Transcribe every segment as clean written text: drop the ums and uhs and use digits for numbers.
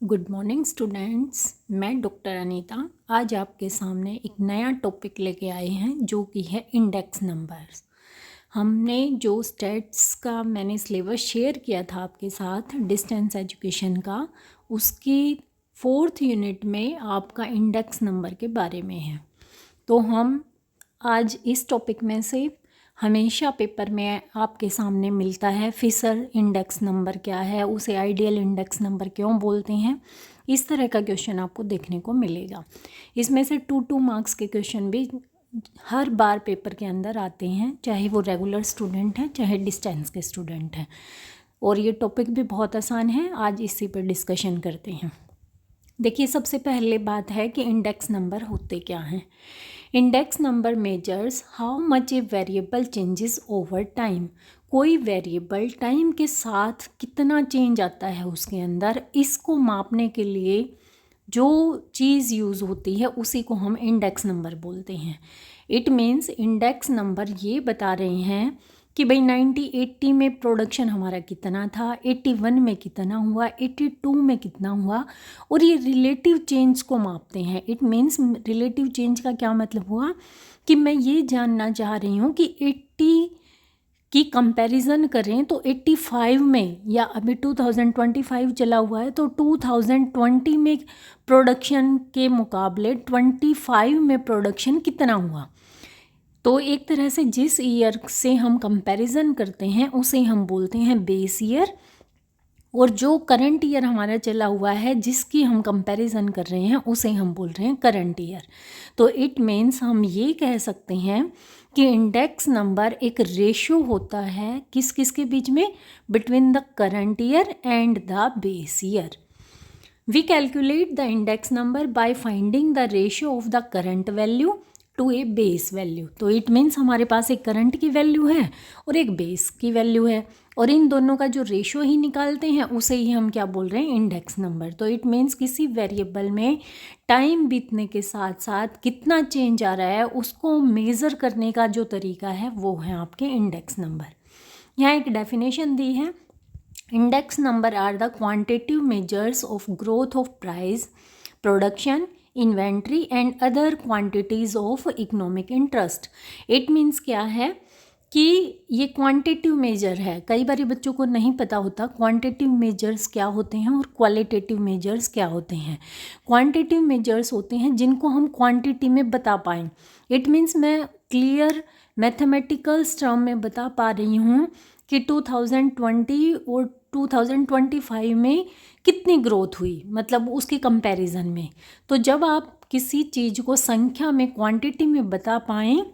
Good morning students. मैं doctor Anita आज आपके सामने एक नया टॉपिक लेके आए हैं जो कि है इंडेक्स नंबर्स। हमने जो स्टेट्स का मैंने सिलेबस शेयर किया था आपके साथ डिस्टेंस एजुकेशन का, उसकी 4th यूनिट में आपका इंडेक्स नंबर के बारे में है। तो हम आज इस टॉपिक में से हमेशा पेपर में आपके सामने मिलता है फिशर इंडेक्स नंबर क्या है, उसे आइडियल इंडेक्स नंबर क्यों बोलते हैं, इस तरह का क्वेश्चन आपको देखने को मिलेगा। इसमें से 2 मार्क्स के क्वेश्चन भी हर बार पेपर के अंदर आते हैं, चाहे वो रेगुलर स्टूडेंट हैं चाहे डिस्टेंस के स्टूडेंट हैं। और ये टॉपिक भी बहुत आसान है, आज इसी पर डिस्कशन करते हैं। देखिए, सबसे पहले बात है कि इंडेक्स नंबर होते क्या हैं। Index number measures how much a variable changes over time. कोई वेरिएबल टाइम के साथ कितना चेंज आता है उसके अंदर, इसको मापने के लिए जो चीज़ यूज़ होती है उसी को हम इंडेक्स नंबर बोलते हैं। इट मीन्स इंडेक्स नंबर ये बता रहे हैं कि भाई 1980 में प्रोडक्शन हमारा कितना था, 81 में कितना हुआ, 82 में कितना हुआ, और ये रिलेटिव चेंज को मापते हैं। इट मीन्स रिलेटिव चेंज का क्या मतलब हुआ कि मैं ये जानना चाह रही हूँ कि 80 की कंपैरिजन करें तो 85 में, या अभी 2025 चला हुआ है तो 2020 में प्रोडक्शन के मुकाबले 25 में प्रोडक्शन कितना हुआ। तो एक तरह से जिस ईयर से हम कंपैरिजन करते हैं उसे हम बोलते हैं बेस ईयर, और जो करंट ईयर हमारा चला हुआ है जिसकी हम कंपैरिजन कर रहे हैं उसे हम बोल रहे हैं करंट ईयर। तो इट मीन्स हम ये कह सकते हैं कि इंडेक्स नंबर एक रेशो होता है किस किस के बीच में, between the current year and the base year. We calculate the index number by finding the ratio of the current value to a base value। तो इट मीन्स हमारे पास एक करंट की वैल्यू है और एक बेस की वैल्यू है, और इन दोनों का जो रेशो ही निकालते हैं उसे ही हम क्या बोल रहे हैं, इंडेक्स नंबर। तो इट मीन्स किसी वेरिएबल में टाइम बीतने के साथ साथ कितना चेंज आ रहा है उसको मेज़र करने का जो तरीका है वो है आपके इंडेक्स नंबर। यहाँ एक डेफिनेशन दी है, index number are the quantitative measures of growth of price, production, inventory and other quantities of economic interest। it means क्या है कि ये क्वांटिटिव मेजर है। कई बार बच्चों को नहीं पता होता क्वांटिटिव मेजर्स क्या होते हैं और क्वालिटेटिव मेजर्स क्या होते हैं। क्वांटिटिव मेजर्स होते हैं जिनको हम क्वांटिटी में बता पाएँ। इट मीन्स मैं क्लियर मैथमेटिकल्स टर्म में बता पा रही हूँ कि 2020 और 2025 में कितनी ग्रोथ हुई, मतलब उसके कंपैरिजन में। तो जब आप किसी चीज़ को संख्या में, क्वांटिटी में बता पाएँ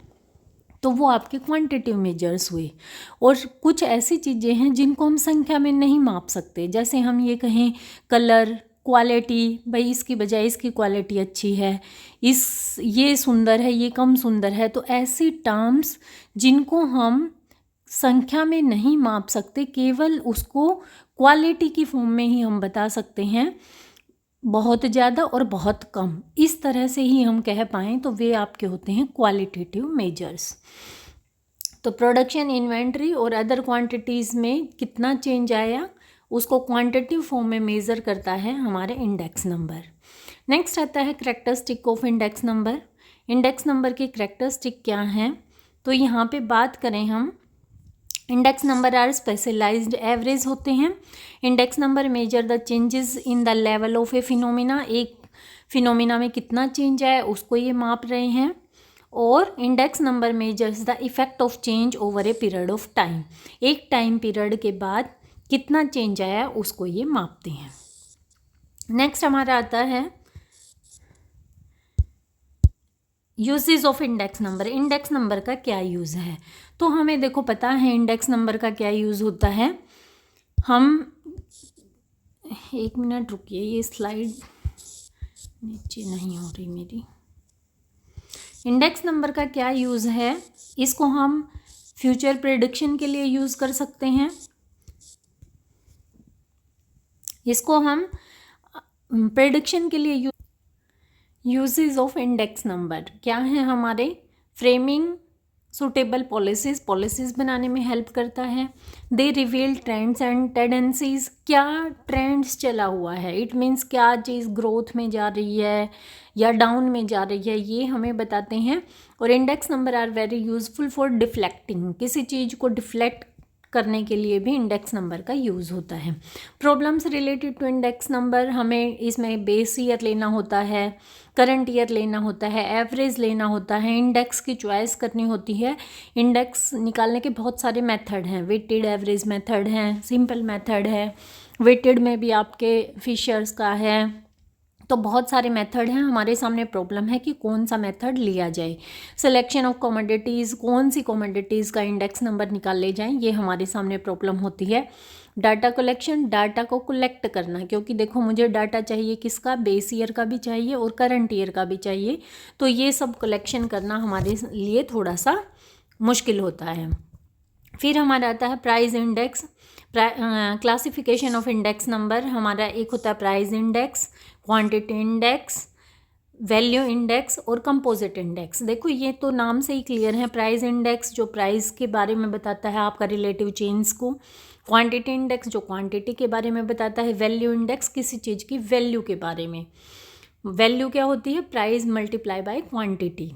तो वो आपके क्वांटिटिव मेजर्स हुए। और कुछ ऐसी चीज़ें हैं जिनको हम संख्या में नहीं माप सकते, जैसे हम ये कहें कलर, क्वालिटी, भाई इसकी बजाय इसकी क्वालिटी अच्छी है, ये सुंदर है, ये कम सुंदर है। तो ऐसी टर्म्स जिनको हम संख्या में नहीं माप सकते, केवल उसको क्वालिटी की फॉर्म में ही हम बता सकते हैं, बहुत ज़्यादा और बहुत कम, इस तरह से ही हम कह पाएँ तो वे आपके होते हैं क्वालिटेटिव मेजर्स। तो प्रोडक्शन, इन्वेंट्री और अदर क्वांटिटीज़ में कितना चेंज आया उसको क्वांटिटिव फॉर्म में मेज़र करता है हमारे इंडेक्स नंबर। नेक्स्ट आता है characteristic of index number. Index number की करैक्टरिस्टिक क्या हैं, तो यहाँ पे बात करें हम, index number are specialized average होते हैं। Index number measure the changes in the level of a phenomena. एक फिनोमिना में कितना चेंज आया उसको ये माप रहे हैं। और index number measures the effect of change over a period of time. एक टाइम पीरियड के बाद कितना चेंज आया उसको ये मापते हैं। नेक्स्ट हमारा आता है uses of index number. Index number का क्या यूज़ है, तो हमें देखो पता है इंडेक्स नंबर का क्या यूज़ होता है। हम एक मिनट रुकिए, ये स्लाइड नीचे नहीं हो रही मेरी। इंडेक्स नंबर का क्या यूज़ है, इसको हम फ्यूचर प्रेडिक्शन के लिए यूज़ कर सकते हैं। इसको हम प्रेडिक्शन के लिए यूजेस ऑफ इंडेक्स नंबर क्या है हमारे, फ्रेमिंग, सुटेबल पॉलिसीज़ बनाने में हेल्प करता है। They reveal trends and tendencies, क्या ट्रेंड्स चला हुआ है, इट मीन्स क्या चीज़ ग्रोथ में जा रही है या डाउन में जा रही है, ये हमें बताते हैं। और index number are very useful for deflecting, किसी चीज़ को डिफ्लेक्ट करने के लिए भी इंडेक्स नंबर का यूज़ होता है। Problems related to index number, हमें इसमें बेस ईयर लेना होता है, करंट ईयर लेना होता है, एवरेज लेना होता है, इंडेक्स की चॉइस करनी होती है। इंडेक्स निकालने के बहुत सारे मेथड हैं, वेटेड एवरेज मेथड हैं, सिंपल मेथड है, वेटेड में भी आपके फिशर्स का है, तो बहुत सारे मेथड हैं। हमारे सामने प्रॉब्लम है कि कौन सा मेथड लिया जाए। सिलेक्शन ऑफ कमोडिटीज़, कौन सी कमोडिटीज़ का इंडेक्स नंबर निकाल ले जाएं, ये हमारे सामने प्रॉब्लम होती है। डाटा कलेक्शन, डाटा को कलेक्ट करना, क्योंकि देखो मुझे डाटा चाहिए किसका, बेस ईयर का भी चाहिए और करंट ईयर का भी चाहिए, तो ये सब कलेक्शन करना हमारे लिए थोड़ा सा मुश्किल होता है। फिर हमारा आता है price index, classification of index number. हमारा एक होता है price index, quantity index, value index और कंपोजिट इंडेक्स। देखो ये तो नाम से ही क्लियर है। प्राइस इंडेक्स जो प्राइस के बारे में बताता है आपका रिलेटिव चेंज को, क्वांटिटी इंडेक्स जो क्वांटिटी के बारे में बताता है, वैल्यू इंडेक्स किसी चीज़ की वैल्यू के बारे में। वैल्यू क्या होती है, प्राइस मल्टीप्लाई बाय क्वांटिटी।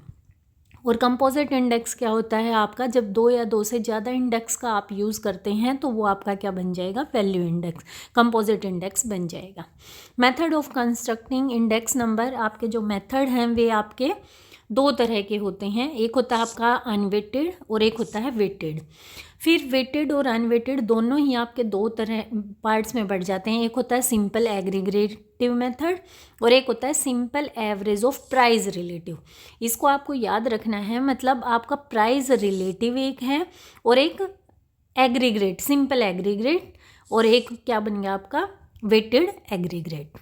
और कंपोजिट इंडेक्स क्या होता है आपका, जब दो या दो से ज़्यादा इंडेक्स का आप यूज़ करते हैं तो वो आपका क्या बन जाएगा, वैल्यू इंडेक्स, कंपोजिट इंडेक्स बन जाएगा। Method of constructing index number, आपके जो मेथड हैं वे आपके दो तरह के होते हैं, एक होता है आपका अनवेटेड और एक होता है वेटेड। फिर वेटेड और अनवेटेड दोनों ही आपके दो तरह पार्ट्स में बढ़ जाते हैं, एक होता है सिंपल एग्रीगेटिव मेथड और एक होता है simple average of price relative. इसको आपको याद रखना है, मतलब आपका प्राइस रिलेटिव एक है और एक एग्रीगेट, सिंपल एग्रीगेट, और एक क्या बन गया आपका वेटेड एग्रीगेट।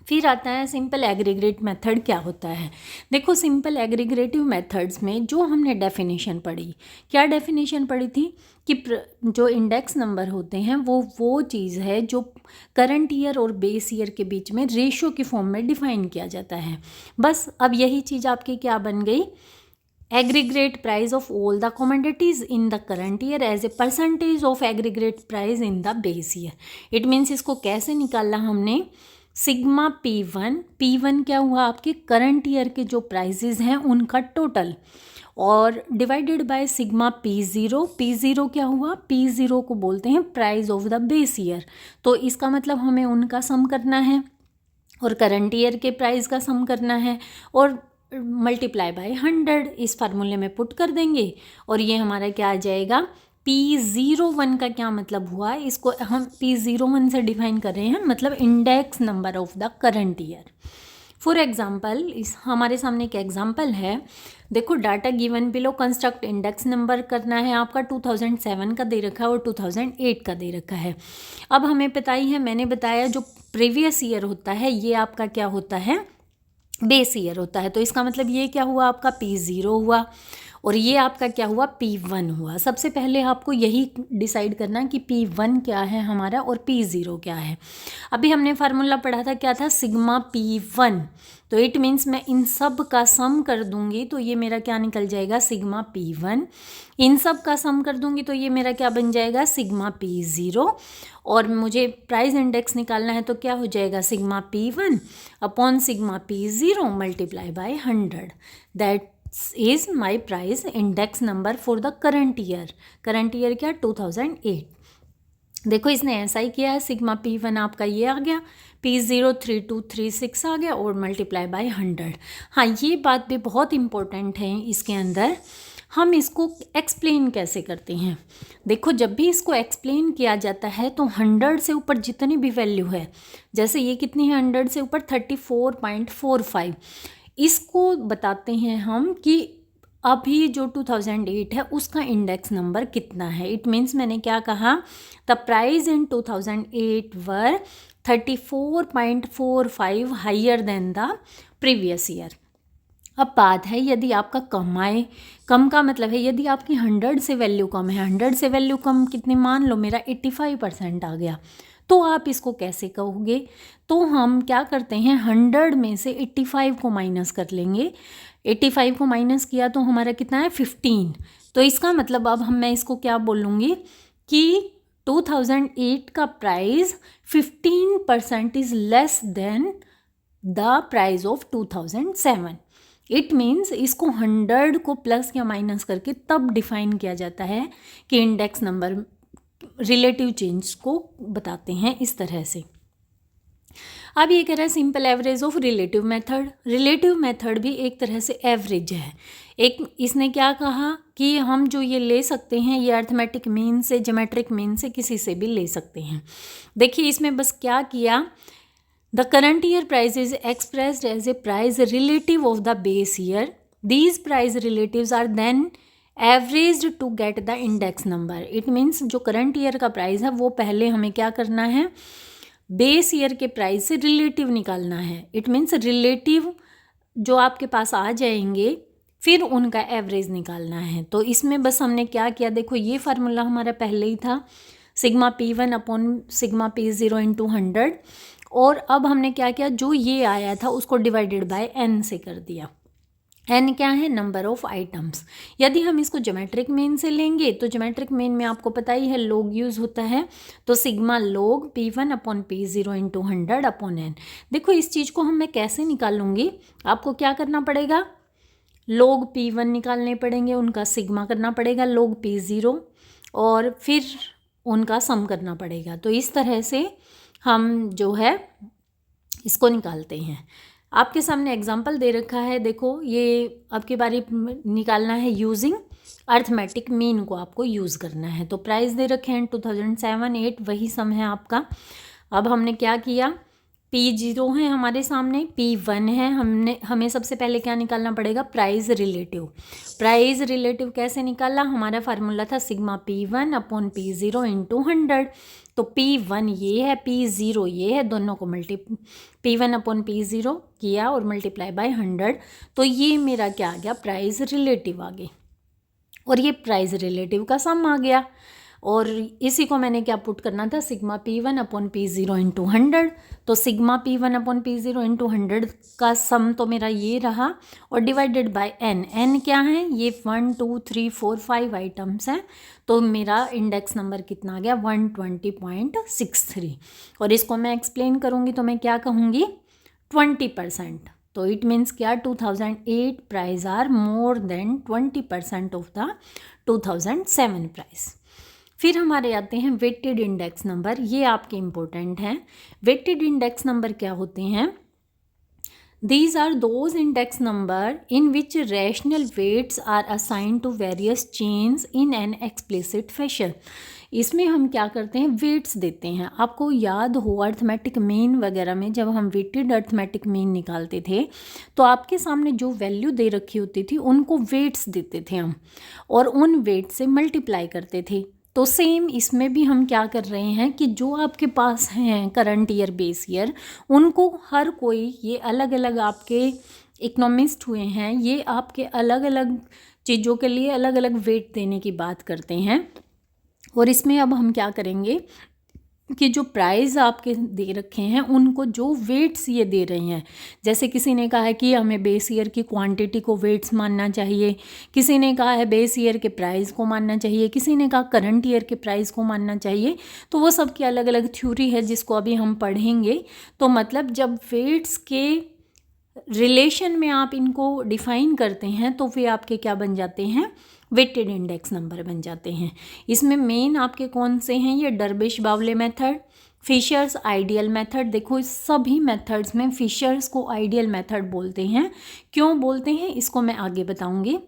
फिर आता है सिंपल एग्रीगेट मेथड क्या होता है। देखो सिंपल एग्रीगेटिव मेथड्स में जो हमने डेफिनेशन पढ़ी, क्या डेफिनेशन पढ़ी थी कि जो इंडेक्स नंबर होते हैं वो चीज़ है जो करंट ईयर और बेस ईयर के बीच में रेशियो की फॉर्म में डिफाइन किया जाता है। बस अब यही चीज़ आपकी क्या बन गई, aggregate price of all the commodities in the current year as a percentage of aggregate price in the base year. It means इसको कैसे निकालना हमने, सिग्मा P1 क्या हुआ, आपके करंट ईयर के जो प्राइजेज हैं उनका टोटल, और डिवाइडेड बाय सिग्मा P0 क्या हुआ, P0 को बोलते हैं price of the base year, तो इसका मतलब हमें उनका सम करना है और करंट ईयर के प्राइस का सम करना है और मल्टीप्लाई बाय 100 इस फार्मूले में पुट कर देंगे और ये हमारा क्या आ जाएगा, P01 का क्या मतलब हुआ, इसको हम P01 से डिफाइन कर रहे हैं, मतलब index number of the current year. For example, इस हमारे सामने एक एग्जाम्पल है, देखो data given below, construct index number करना है आपका, 2007 का दे रखा है और 2008 का दे रखा है। अब हमें पता ही है, मैंने बताया जो प्रीवियस ईयर होता है ये आपका क्या होता है, बेस ईयर होता है, तो इसका मतलब ये क्या हुआ आपका P0 हुआ और ये आपका क्या हुआ, P1 हुआ। सबसे पहले आपको यही डिसाइड करना कि P1 क्या है हमारा और P0 क्या है। अभी हमने फार्मूला पढ़ा था, क्या था, सिग्मा P1, तो इट मीन्स मैं इन सब का सम कर दूंगी तो ये मेरा क्या निकल जाएगा, सिग्मा P1। इन सब का सम कर दूंगी तो ये मेरा क्या बन जाएगा, सिग्मा P0। और मुझे प्राइस इंडेक्स निकालना है तो क्या हो जाएगा, sigma P1 upon sigma P0 multiply by 100, that is my price index number for the current year. Current year क्या, 2008। देखो इसने ऐसा ही किया है, सिग्मा P1 आपका ये आ गया, P0 3236 आ गया और मल्टीप्लाई बाय 100। हाँ ये बात भी बहुत इंपॉर्टेंट है इसके अंदर, हम इसको एक्सप्लेन कैसे करते हैं। देखो जब भी इसको एक्सप्लेन किया जाता है तो 100 से ऊपर जितनी भी वैल्यू है, जैसे ये कितनी है 100 से ऊपर 34.45, इसको बताते हैं हम कि अभी जो 2008 है उसका इंडेक्स नंबर कितना है। इट मीन्स मैंने क्या कहा, the price in 2008 were 34.45 higher than the previous year. अब बात है यदि आपका कम का मतलब है यदि आपकी 100 से वैल्यू कम है, 100 से वैल्यू कम कितनी, मान लो मेरा 85% आ गया, तो आप इसको कैसे कहोगे? तो हम क्या करते हैं, 100 में से 85 को माइनस कर लेंगे। 85 को माइनस किया तो हमारा कितना है, 15। तो इसका मतलब अब मैं इसको क्या बोलूँगी कि 2008 का price 15% is less than the price of 2007। It means इसको 100 को प्लस या माइनस करके तब डिफाइन किया जाता है कि इंडेक्स नंबर रिलेटिव चेंज को बताते हैं इस तरह से। अब ये कह रहा है simple average of relative method. Relative method भी एक तरह से एवरेज है। एक इसने क्या कहा कि हम जो ये ले सकते हैं ये अर्थमेटिक मीन से, ज्योमेट्रिक मीन से, किसी से भी ले सकते हैं। देखिए इसमें बस क्या किया, the current year price is expressed as a price relative of the base year. These price relatives are then average to get the index number. It means जो करंट ईयर का प्राइस है वो पहले हमें क्या करना है, बेस ईयर के प्राइस से रिलेटिव निकालना है। इट मीन्स रिलेटिव जो आपके पास आ जाएंगे फिर उनका एवरेज निकालना है। तो इसमें बस हमने क्या किया, देखो ये फार्मूला हमारा पहले ही था, sigma P1 upon sigma P0 into 100। और अब हमने क्या किया, जो ये आया था उसको डिवाइडेड बाय n से कर दिया। n क्या है, नंबर ऑफ आइटम्स। यदि हम इसको ज्योमेट्रिक मीन से लेंगे तो ज्योमेट्रिक मीन में आपको पता ही है लॉग यूज़ होता है, तो sigma log P1 upon P0 into 100 upon n। देखो इस चीज़ को मैं कैसे निकालूंगी, आपको क्या करना पड़ेगा, लॉग P1 निकालने पड़ेंगे, उनका सिग्मा करना पड़ेगा, लॉग P0 और फिर उनका सम करना पड़ेगा। तो इस तरह से हम जो है इसको निकालते हैं। आपके सामने एग्जाम्पल दे रखा है, देखो ये आपकी बारी निकालना है यूजिंग अर्थमेटिक मीन को आपको यूज़ करना है। तो प्राइस दे रखे हैं 2007-8, वही सम है आपका। अब हमने क्या किया, P0 है हमारे सामने, P1 है, हमें सबसे पहले क्या निकालना पड़ेगा, प्राइस रिलेटिव। प्राइस रिलेटिव कैसे निकाला, हमारा फार्मूला था sigma P1 upon P0 into 100। तो P1 ये है, P0 ये है, दोनों को P1 अपॉन P0 किया और मल्टीप्लाई बाय 100। तो ये मेरा क्या आ गया, प्राइस रिलेटिव आ गई और ये प्राइस रिलेटिव का सम आ गया। और इसी को मैंने क्या पुट करना था, sigma P1 upon P0 into 100। तो sigma P1 upon P0 into 100 का सम तो मेरा ये रहा और डिवाइडेड बाय n। n क्या है, ये 1 2 3 4 5 आइटम्स हैं। तो मेरा इंडेक्स नंबर कितना आ गया, 120.63। और इसको मैं एक्सप्लेन करूँगी तो मैं क्या कहूँगी, 20%। तो इट मीन्स क्या, 2008 price are more than 20% of the 2007 price. फिर हमारे आते हैं वेटेड इंडेक्स नंबर, ये आपके इम्पोर्टेंट हैं। वेटेड इंडेक्स नंबर क्या होते हैं, These are those index number in which rational weights are assigned to various chains in an explicit fashion। इसमें हम क्या करते हैं, वेट्स देते हैं। आपको याद हो अर्थमेटिक मीन वगैरह में जब हम वेटेड अर्थमेटिक मीन निकालते थे तो आपके सामने जो वैल्यू दे रखी होती थी उनको वेट्स देते थे हम और उन वेट से मल्टीप्लाई करते थे। तो सेम इसमें भी हम क्या कर रहे हैं कि जो आपके पास हैं करंट ईयर बेस ईयर, उनको हर कोई ये अलग अलग आपके इकोनॉमिस्ट हुए हैं, ये आपके अलग अलग चीज़ों के लिए अलग अलग वेट देने की बात करते हैं। और इसमें अब हम क्या करेंगे कि जो प्राइस आपके दे रखे हैं उनको जो वेट्स ये दे रहे हैं, जैसे किसी ने कहा है कि हमें बेस ईयर की क्वांटिटी को वेट्स मानना चाहिए, किसी ने कहा है बेस ईयर के प्राइस को मानना चाहिए, किसी ने कहा करंट ईयर के प्राइस को मानना चाहिए। तो वो सब की अलग अलग थ्योरी है जिसको अभी हम पढ़ेंगे। तो मतलब जब वेट्स के रिलेशन में आप इनको डिफाइन करते हैं तो वे आपके क्या बन जाते हैं, वेटेड इंडेक्स नंबर बन जाते हैं। इसमें मेन आपके कौन से हैं, ये डर्बिश बावले मेथड, फिशर्स आइडियल मेथड। देखो इस सभी मेथड्स में फिशर्स को आइडियल मेथड बोलते हैं। क्यों बोलते हैं इसको मैं आगे बताऊंगी।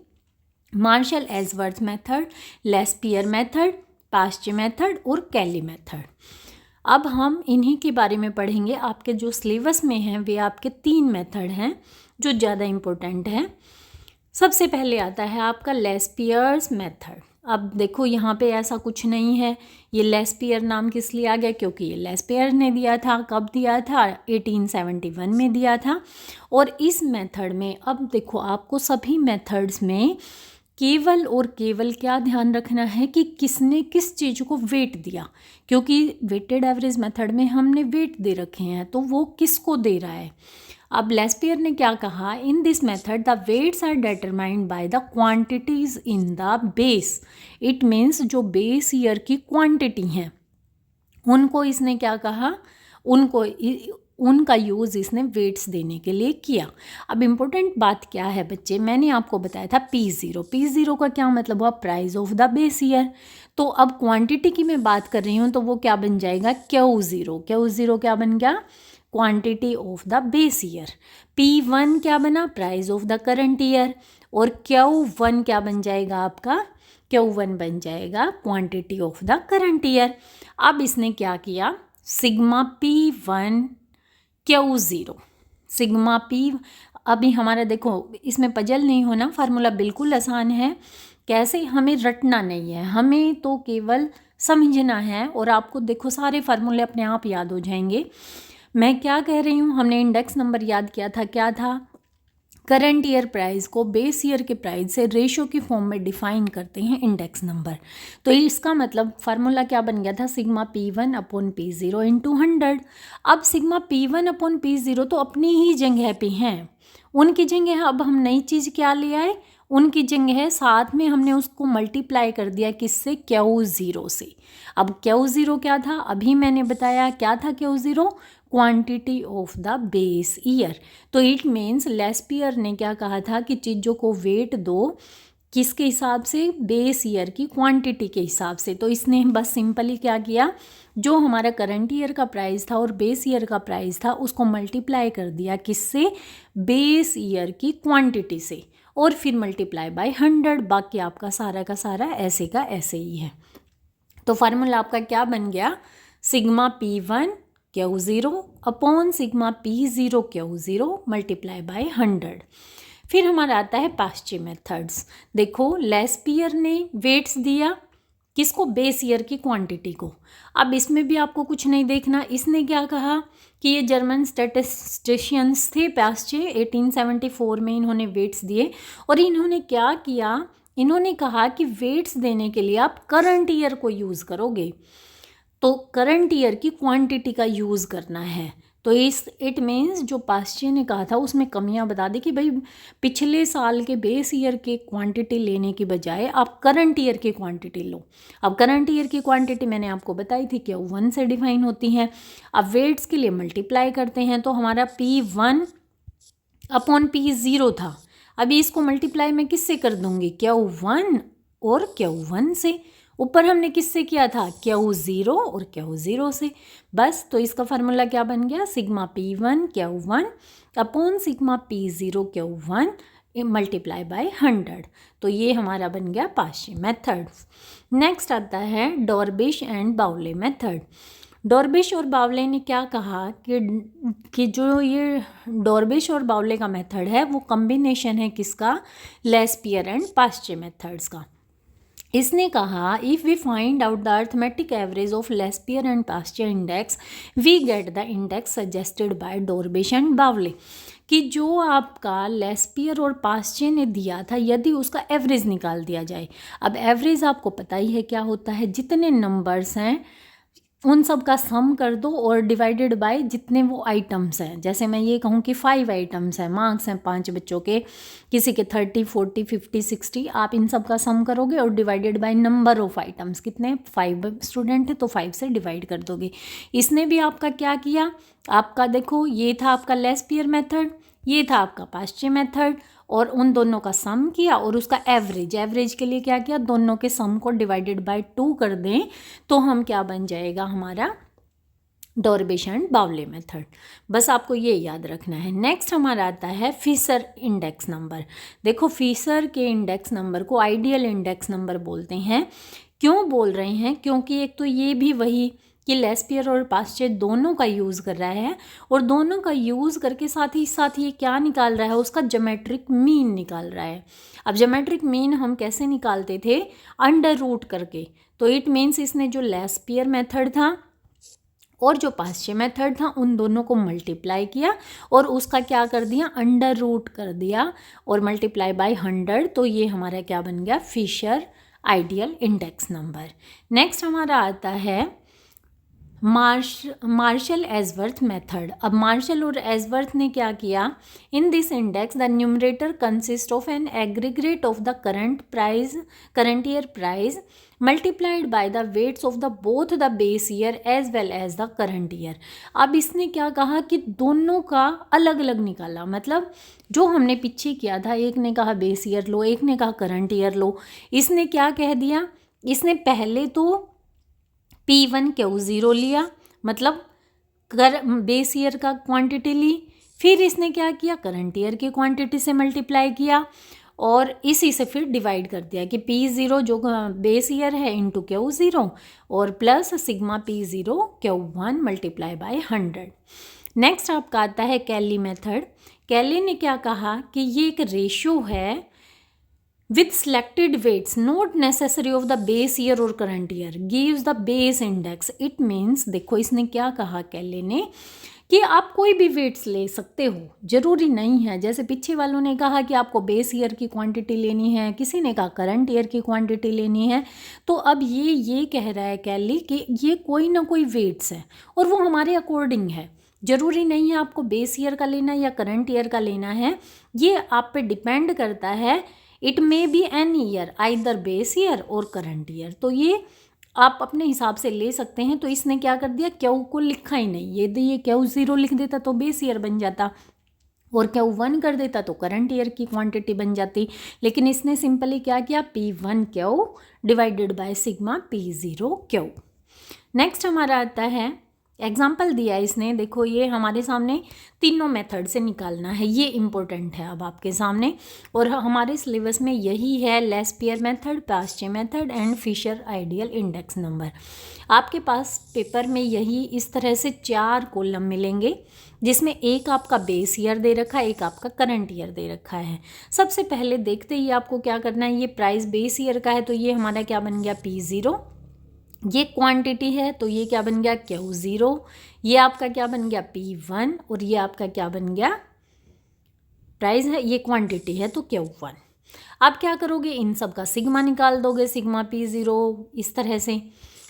Marshall Elsworth method, Laspeyres method, Paasche method और कैली मेथड। अब हम इन्हीं के बारे में पढ़ेंगे। आपके जो सिलेबस में हैं वे आपके 3 मेथड हैं जो ज़्यादा इम्पोर्टेंट हैं। सबसे पहले आता है आपका लेस्पियर्स मेथड। अब देखो यहाँ पे ऐसा कुछ नहीं है, ये लेस्पियर नाम किस लिए आ गया, क्योंकि ये लेस्पियर ने दिया था। कब दिया था, 1871 में दिया था। और इस मेथड में अब देखो आपको सभी मेथड्स में केवल और केवल क्या ध्यान रखना है कि किसने किस चीज़ को वेट दिया, क्योंकि वेटेड एवरेज मेथड में हमने वेट दे रखे हैं, तो वो किसको दे रहा है। अब लेस्पियर ने क्या कहा, in this method the weights are determined by the quantities in the base. It means जो बेस ईयर की क्वांटिटी हैं उनको इसने क्या कहा, उनका यूज़ इसने वेट्स देने के लिए किया। अब इम्पोर्टेंट बात क्या है बच्चे, मैंने आपको बताया था P0 का क्या मतलब हुआ, price of the base year. तो अब क्वांटिटी की मैं बात कर रही हूँ तो वो क्या बन जाएगा, Q0 क्या बन गया, quantity of the base year. P1 क्या बना, price of the current year. और Q1 क्या बन जाएगा आपका, Q1 बन जाएगा quantity of the current year. अब इसने क्या किया, sigma P1 Q0 sigma P, अभी हमारा देखो इसमें पजल नहीं होना, फार्मूला बिल्कुल आसान है, कैसे हमें रटना नहीं है, हमें तो केवल समझना है और आपको देखो सारे फार्मूले अपने आप याद हो जाएंगे। मैं क्या कह रही हूँ, हमने इंडेक्स नंबर याद किया था, क्या था, करंट ईयर प्राइस को बेस ईयर के प्राइस से रेशो की फॉर्म में डिफाइन करते हैं इंडेक्स नंबर। तो इसका मतलब फार्मूला क्या बन गया था, sigma P1 upon P0 into 100। अब सिग्मा P1 अपॉन P0 तो अपनी ही जगह पे हैं, उनकी जगह अब हम नई चीज़ क्या ले आए, उनकी जगह साथ में हमने उसको मल्टीप्लाई कर दिया किससे, Q0 से। अब Q0 क्या था, अभी मैंने बताया क्या था Q0, quantity of the base year. तो इट मीन्स लेस्पियर ने क्या कहा था कि चीज़ों को वेट दो किसके हिसाब से, बेस ईयर की क्वांटिटी के हिसाब से। तो इसने बस सिंपली क्या किया, जो हमारा करंट ईयर का प्राइस था और बेस ईयर का प्राइस था उसको मल्टीप्लाई कर दिया किससे, बेस ईयर की क्वांटिटी से, और फिर मल्टीप्लाई बाय 100। बाकी आपका सारा का सारा ऐसे का ऐसे ही है। तो फार्मूला आपका क्या बन गया, sigma P1 Q0 upon sigma P0 Q0 multiply by 100। फिर हमारा आता है पास्चे मेथड्स। देखो लेस्पियर ने वेट्स दिया किसको, बेस ईयर की क्वांटिटी को। अब इसमें भी आपको कुछ नहीं देखना, इसने क्या कहा कि ये जर्मन स्टैटिस्टिशियंस थे पास्चे, 1874 में इन्होंने वेट्स दिए और इन्होंने क्या किया, इन्होंने कहा कि वेट्स देने के लिए आप करंट ईयर को यूज़ करोगे, तो करंट ईयर की क्वांटिटी का यूज़ करना है। तो इट मीन्स जो पास्चे ने कहा था उसमें कमियां बता दी कि भाई पिछले साल के बेस ईयर के क्वांटिटी लेने की बजाय आप करंट ईयर की क्वांटिटी लो। अब करंट ईयर की क्वांटिटी मैंने आपको बताई थी कि 1 से डिफाइन होती है। अब वेट्स के लिए मल्टीप्लाई करते हैं तो हमारा P1 अपॉन P0 था, अभी इसको मल्टीप्लाई मैं किससे कर दूंगी, Q1 और Q1 से। ऊपर हमने किससे किया था, Q0 और Q0 से, बस। तो इसका फार्मूला क्या बन गया, sigma P1 Q1 upon sigma P0 Q1 multiply by 100। तो ये हमारा बन गया पास्चे मेथड। नेक्स्ट आता है डॉर्बिश एंड बाउले मेथड। डॉर्बिश और बावले ने क्या कहा कि जो ये डॉर्बिश और बावले का मेथड है वो कॉम्बिनेशन है किसका, लेस्पियर एंड पास्चे मेथड्स का। इसने कहा if we find out the arithmetic average of Laspeyres and Paasche index we get the index suggested by Dorbish and Bowley, कि जो आपका लेस्पियर और पास्चे ने दिया था यदि उसका एवरेज निकाल दिया जाए। अब एवरेज आपको पता ही है क्या होता है, जितने नंबर्स हैं उन सब का सम कर दो और डिवाइडेड बाय जितने वो आइटम्स हैं। जैसे मैं ये कहूँ कि 5 आइटम्स हैं, मार्क्स हैं 5 बच्चों के, किसी के 30 40 50 60, आप इन सब का सम करोगे और divided by number of items, कितने 5 स्टूडेंट हैं तो 5 से डिवाइड कर दोगे। इसने भी आपका क्या किया, आपका देखो ये था आपका लेस्पियर मेथड, ये था आपका पास्चे मेथड, और उन दोनों का सम किया और उसका एवरेज के लिए क्या किया, दोनों के सम को डिवाइडेड बाय 2 कर दें तो हम क्या बन जाएगा हमारा डॉर्बिश एंड बावले मेथड। बस आपको ये याद रखना है। नेक्स्ट हमारा आता है फिशर इंडेक्स नंबर। देखो फिशर के इंडेक्स नंबर को आइडियल इंडेक्स नंबर बोलते हैं। क्यों बोल रहे हैं, क्योंकि एक तो ये भी वही कि लेस्पियर और पास्चे दोनों का यूज़ कर रहा है और दोनों का यूज़ करके साथ ही ये क्या निकाल रहा है, उसका ज्योमेट्रिक मीन निकाल रहा है। अब ज्योमेट्रिक मीन हम कैसे निकालते थे, अंडर रूट करके। तो इट मीन्स इसने जो लेस्पियर मेथड था और जो पाश्चे मेथड था उन दोनों को मल्टीप्लाई किया और उसका क्या कर दिया, अंडर रूट कर दिया और मल्टीप्लाई बाय 100, तो ये हमारा क्या बन गया, Fisher ideal index number. Next हमारा आता है मार्शल एजवर्थ मेथड। अब मार्शल और एजवर्थ ने क्या किया, in this index the numerator consist of an aggregate of the current year price multiplied by the weights of the both the base year as well as the current year. अब इसने क्या कहा कि दोनों का अलग अलग निकाला, मतलब जो हमने पीछे किया था, एक ने कहा बेस ईयर लो, एक ने कहा करंट ईयर लो, इसने क्या कह दिया, इसने पहले तो P1 Q0 लिया, मतलब बेस ईयर का क्वांटिटी ली, फिर इसने क्या किया, करंट ईयर की क्वांटिटी से मल्टीप्लाई किया और इसी से फिर डिवाइड कर दिया कि P0 जो बेस ईयर है इंटू Q0 और plus sigma P0 Q1 multiply by 100। Next आपका आता है कैली मेथड। कैली ने क्या कहा कि ये एक रेशियो है with selected weights not necessary of the base year or current year gives the base index। it means देखो इसने क्या कहा कैले ने कि आप कोई भी वेट्स ले सकते हो, जरूरी नहीं है, जैसे पीछे वालों ने कहा कि आपको बेस ईयर की क्वांटिटी लेनी है, किसी ने कहा करंट ईयर की क्वांटिटी लेनी है, तो अब ये कह रहा है कैली कि ये कोई ना कोई वेट्स है और वो हमारे अकॉर्डिंग है, जरूरी नहीं है आपको बेस ईयर का लेना या करंट ईयर का लेना है, ये आप पे डिपेंड करता है। It may be an year either base year और करंट ईयर, तो ये आप अपने हिसाब से ले सकते हैं। तो इसने क्या कर दिया, क्यू को लिखा ही नहीं, ये Q0 लिख देता तो बेस ईयर बन जाता और Q1 कर देता तो करंट ईयर की क्वांटिटी बन जाती, लेकिन इसने सिंपली क्या किया, P1 Q divided by sigma P0 Q। Next हमारा आता है एग्जाम्पल दिया इसने, देखो ये हमारे सामने तीनों मेथड से निकालना है, ये इम्पोर्टेंट है अब आपके सामने, और हमारे सिलेबस में यही है Laspeyres method, Paasche method and Fisher ideal index number. आपके पास पेपर में यही इस तरह से 4 कॉलम मिलेंगे, जिसमें एक आपका बेस ईयर दे रखा है, एक आपका करंट ईयर दे रखा है। सबसे पहले देखते ही आपको क्या करना है, ये प्राइस बेस ईयर का है तो ये हमारा क्या बन गया, P0, ये क्वांटिटी है तो ये क्या बन गया, Q0, ये आपका क्या बन गया, P1, और ये आपका क्या बन गया, प्राइस है, ये क्वांटिटी है तो Q1। आप क्या करोगे, इन सब का सिग्मा निकाल दोगे, सिग्मा P0 इस तरह से।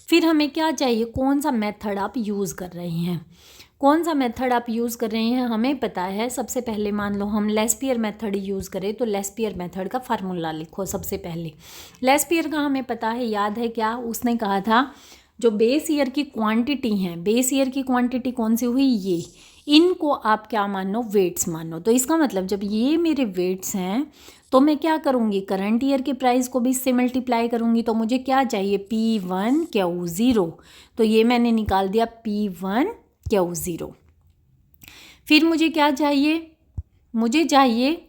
फिर हमें क्या चाहिए, कौन सा मेथड आप यूज़ कर रहे हैं, कौन सा मेथड आप यूज़ कर रहे हैं हमें पता है। सबसे पहले मान लो हम लेस्पियर मेथड यूज़ करें तो लेस्पियर मेथड का फार्मूला लिखो। सबसे पहले लेस्पियर का हमें पता है, याद है क्या, उसने कहा था जो बेस ईयर की क्वांटिटी हैं, बेस ईयर की क्वांटिटी कौन सी हुई, ये, इनको आप क्या मानो, वेट्स मानो। तो इसका मतलब जब ये मेरे वेट्स हैं तो मैं क्या करूँगी, करंट ईयर के प्राइस को भी इससे मल्टीप्लाई करूँगी, तो मुझे क्या चाहिए, P1 Q0, तो ये मैंने निकाल दिया P1 Q0। फिर मुझे क्या चाहिए, मुझे चाहिए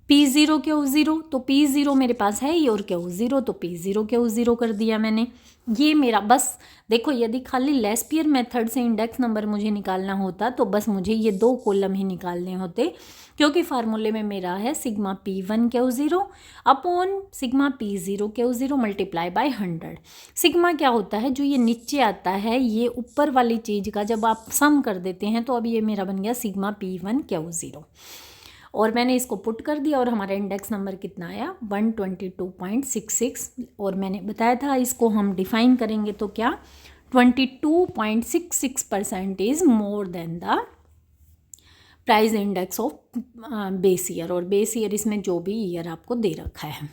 P0 Q0, तो P0 मेरे पास है ही और Q0, तो P0 Q0 कर दिया मैंने। ये मेरा बस देखो, यदि खाली लेस्पियर मेथड से इंडेक्स नंबर मुझे निकालना होता तो बस मुझे ये 2 कॉलम ही निकालने होते, क्योंकि फार्मूले में मेरा है sigma P1 Q0 upon sigma P0 Q0 multiply by 100। Sigma क्या होता है, जो ये नीचे आता है, ये ऊपर वाली चीज़ का जब आप सम कर देते हैं तो अब ये मेरा बन गया सिग्मा P1 Q0, और मैंने इसको पुट कर दिया और हमारा इंडेक्स नंबर कितना आया, 122.66। और मैंने बताया था इसको हम डिफाइन करेंगे तो क्या, 22.66% is more than the price index of base year, और बेस ईयर इसमें जो भी ईयर आपको दे रखा है।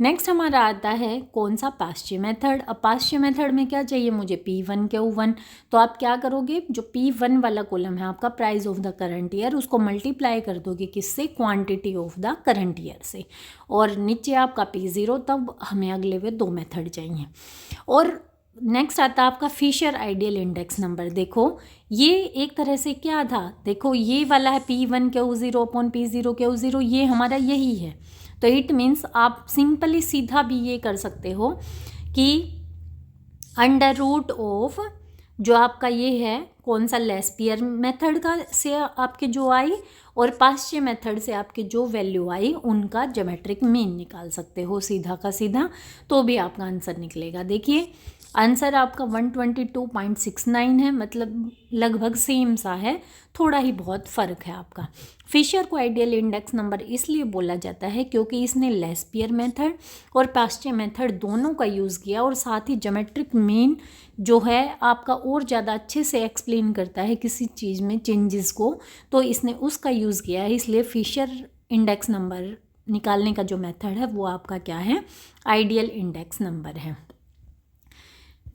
नेक्स्ट हमारा आता है कौन सा, पाश्चे मेथड। अब पाश्चे मेथड में क्या चाहिए मुझे, P1 Q1, तो आप क्या करोगे, जो P1 वाला कॉलम है आपका price of the current year, उसको मल्टीप्लाई कर दोगे किससे, quantity of the current year से, और नीचे आपका P0, तब हमें अगले वे 2 मेथड चाहिए। और नेक्स्ट आता है आपका फिशर आइडियल इंडेक्स नंबर। देखो ये एक तरह से क्या था, देखो ये वाला है P1 Q0 upon P0 Q0, ये हमारा यही है, तो इट मीन्स आप सिंपली सीधा भी ये कर सकते हो कि अंडर रूट ऑफ जो आपका ये है कौन सा, लेस्पियर मेथड का से आपके जो आई और पाश्चे मेथड से आपके जो वैल्यू आई उनका ज्योमेट्रिक मीन निकाल सकते हो सीधा का सीधा, तो भी आपका आंसर निकलेगा। देखिए आंसर आपका 122.69 है, मतलब लगभग सेम सा है, थोड़ा ही बहुत फ़र्क है आपका। फिशर को आइडियल इंडेक्स नंबर इसलिए बोला जाता है क्योंकि इसने लेस्पियर मेथड और पास्चे मेथड दोनों का यूज़ किया, और साथ ही ज्योमेट्रिक मीन जो है आपका और ज़्यादा अच्छे से एक्सप्लेन करता है किसी चीज़ में चेंजेस को, तो इसने उसका यूज़ किया है। इसलिए फिशर इंडेक्स नंबर निकालने का जो मेथड है वो आपका क्या है, आइडियल इंडेक्स नंबर है।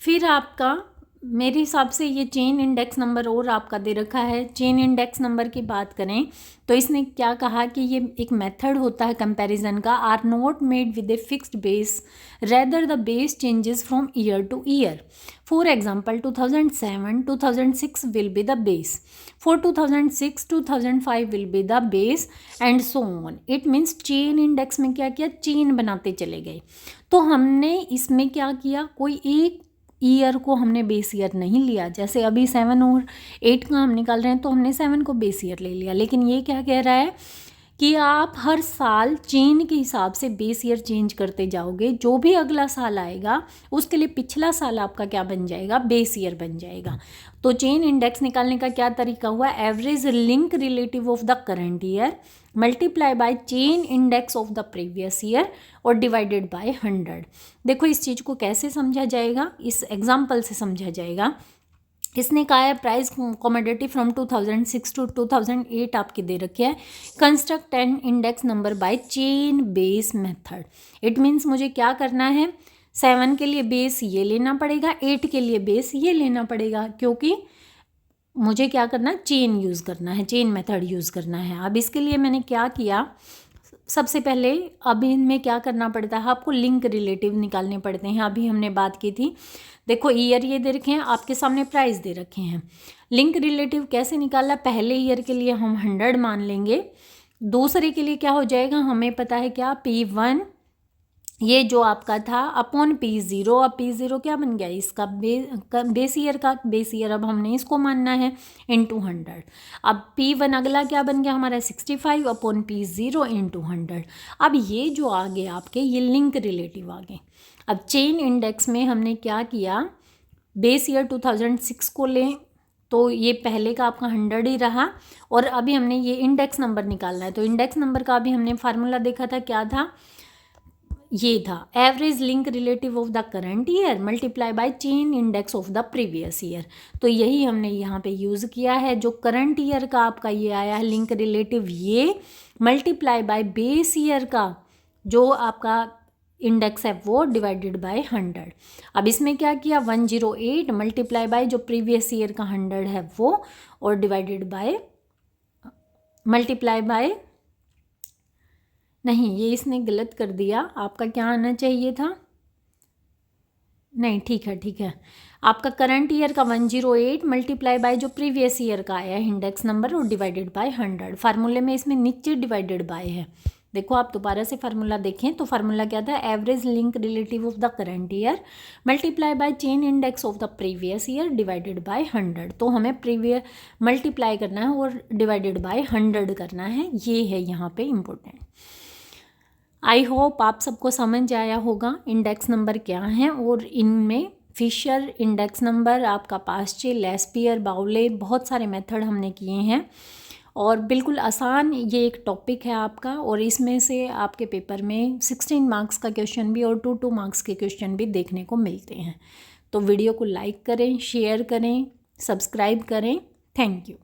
फिर आपका मेरे हिसाब से ये चेन इंडेक्स नंबर और आपका दे रखा है। चेन इंडेक्स नंबर की बात करें तो इसने क्या कहा कि ये एक मेथड होता है कंपैरिजन का, are not made with a fixed base rather the base changes from year to year. For example 2007 2006 will be the base, for 2006 2005 will be the base and so on. It means chain index में क्या किया, chain बनाते चले गए। तो हमने इसमें क्या किया, कोई एक ईयर को हमने बेस ईयर नहीं लिया। जैसे अभी 7 और 8 का हम निकाल रहे हैं तो हमने 7 को बेस ईयर ले लिया, लेकिन ये क्या कह रहा है कि आप हर साल चेन के हिसाब से बेस ईयर चेंज करते जाओगे। जो भी अगला साल आएगा उसके लिए पिछला साल आपका क्या बन जाएगा, बेस ईयर बन जाएगा। तो चेन इंडेक्स निकालने का क्या तरीका हुआ, average link relative of the current year multiply by chain index of the previous year और डिवाइडेड बाय 100। देखो इस चीज़ को कैसे समझा जाएगा, इस एग्जाम्पल से समझा जाएगा। इसने कहा है प्राइस कॉमोडिटी फ्रॉम 2006 टू 2008 आपके दे रखे है। Construct N index number by chain base method. It means मुझे क्या करना है, 7 के लिए बेस ये लेना पड़ेगा, 8 के लिए बेस ये लेना पड़ेगा, क्योंकि मुझे क्या करना, चेन यूज़ करना है, चेन मेथड यूज़ करना है। अब इसके लिए मैंने क्या किया, सबसे पहले अभी इनमें क्या करना पड़ता है, आपको लिंक रिलेटिव निकालने पड़ते हैं। अभी हमने बात की थी, देखो ईयर ये दे रखे हैं, आपके सामने प्राइस दे रखे हैं। लिंक रिलेटिव कैसे निकाला, पहले ईयर के लिए हम 100 मान लेंगे, दूसरे के लिए क्या हो जाएगा, हमें पता है क्या, P1 ये जो आपका था अपॉन P0। अब P0 क्या बन गया, इसका बेस ईयर का बेस ईयर, अब हमने इसको मानना है इंटू 100। अब P1 अगला क्या बन गया हमारा 65 अपॉन P0 इंटू 100। अब ये जो आ गए आपके, ये लिंक रिलेटिव आ गए। अब चेन इंडेक्स में हमने क्या किया, बेस ईयर 2006 को लें तो ये पहले का आपका 100 ही रहा, और अभी हमने ये इंडेक्स नंबर निकालना है। तो इंडेक्स नंबर का अभी हमने फार्मूला देखा था, क्या था, ये था average link relative of the current year multiply by chain index of the previous year. तो यही हमने यहाँ पे यूज़ किया है। जो करंट ईयर का आपका ये आया है लिंक रिलेटिव, ये मल्टीप्लाई बाय बेस ईयर का जो आपका इंडेक्स है वो डिवाइडेड बाय 100। अब इसमें क्या किया, 108 मल्टीप्लाई बाय जो प्रीवियस ईयर का 100 है वो, और डिवाइडेड बाय मल्टीप्लाई बाय, नहीं ये इसने गलत कर दिया, आपका क्या आना चाहिए था, नहीं ठीक है, आपका करंट ईयर का 108 मल्टीप्लाई बाय जो प्रीवियस ईयर का आया है इंडेक्स नंबर और डिवाइडेड बाय 100। फार्मूले में इसमें नीचे डिवाइडेड बाय है। देखो आप दोबारा से फार्मूला देखें तो फार्मूला क्या था, average link relative of the current year multiply by chain index of the previous year divided by 100। तो हमें प्रीवियस मल्टीप्लाई करना है और डिवाइडेड बाय 100 करना है, ये है यहाँ पे इम्पोर्टेंट। आई होप आप सबको समझ आया होगा इंडेक्स नंबर क्या हैं, और इनमें फिशर इंडेक्स नंबर, आपका पास्चे, लेस्पियर, बाउले, बहुत सारे मेथड हमने किए हैं, और बिल्कुल आसान ये एक टॉपिक है आपका। और इसमें से आपके पेपर में 16 मार्क्स का क्वेश्चन भी और 2 मार्क्स के क्वेश्चन भी देखने को मिलते हैं। तो वीडियो को लाइक करें, शेयर करें, सब्सक्राइब करें। Thank you.